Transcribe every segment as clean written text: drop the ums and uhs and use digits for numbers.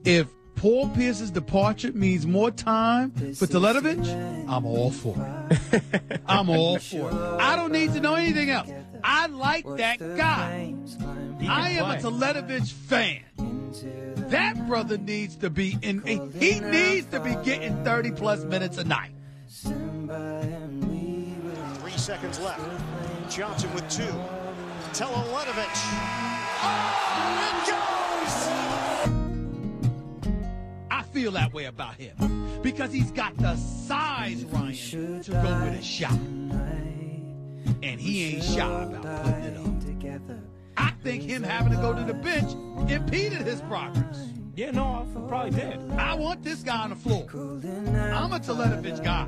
If Paul Pierce's departure means more time for Teletovic, I'm all for it. I'm all for it. I don't need to know anything else. I like that guy. I am a Teletovic fan. That brother needs to be in. He needs to be getting 30-plus minutes a night. 3 seconds left. Johnson with 2. Teletovic. Oh, it goes! I feel that way about him because he's got the size, Ryan, to go with a shot. And he ain't shy about putting it up. I think him having to go to the bench impeded his progress. Yeah, no, I probably did. I want this guy on the floor. I'm a Teletovic guy.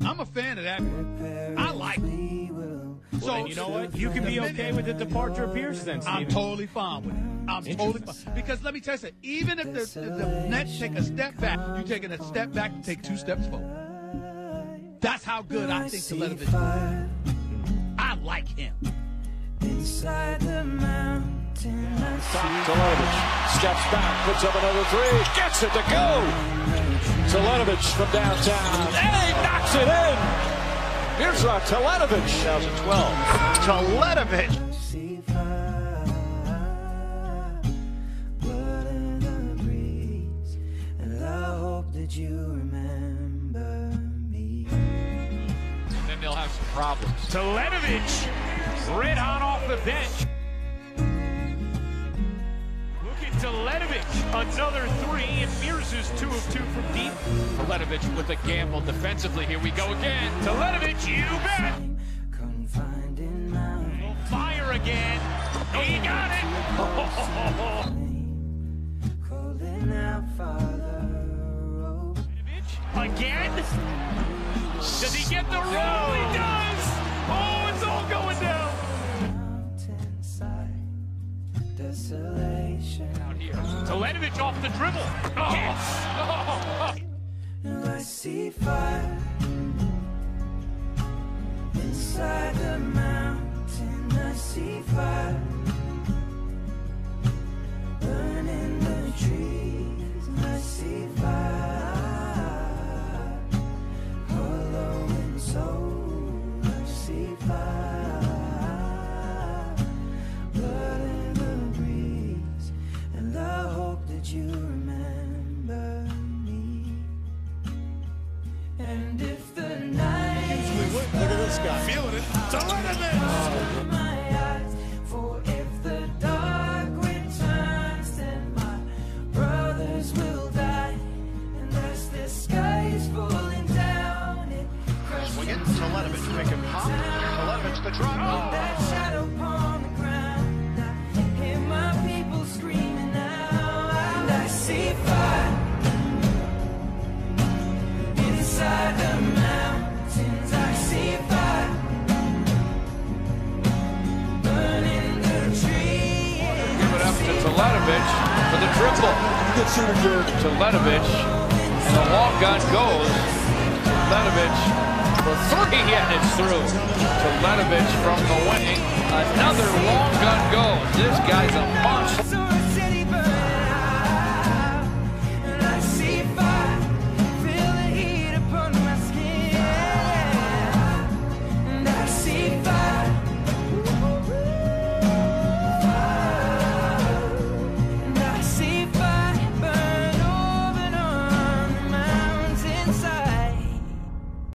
I'm a fan of that guy. I like him. So, and you know what? You can be okay with the departure of Pierce then, Steven. I'm totally fine with it. I'm totally fine. Because let me tell you something. Even if the Nets take a step back, you're taking a step back and take 2 steps forward. That's how good I think Teletovic is. I like him. Inside the mountain, Teletovic steps back, puts up another 3, gets it to go. Teletovic from downtown, and he knocks it in. Mirza, Teletovic, 2012. Teletovic. And I hope that you remember me. And then they'll have some problems. Teletovic, red hot off the bench. Look at Teletovic, another 3, and Mirza's 2 of 2 from deep. Teletovic with a gamble defensively. Here we go again. Teletovic, you bet. Fire again. He got it. Again? Does he get the roll? He does. Oh, it's all going down. Out here. Teletovic off the dribble. Oh. I see fire inside the mountain. I see fire burning the trees. I see fire hollow and soul. I see fire blood in the breeze, and I hope that you remember me. And if the night Look at this guy. Feeling it. Teletovic. my eyes, for if the dark returns, then my brothers will die. And as the sky is falling down, it crushes Swing it. Teletovic make him pop. Teletovic the drop. that shadow upon the ground. I hear my people screaming now, and I see fire inside the mountains. I see fire burning the trees. Give it up to Teletovic for the triple. Good shooter, George. Teletovic, and the long gun goes. Teletovic for 3, and it's through. Teletovic from the wing. Another long gun goes. This guy's a monster.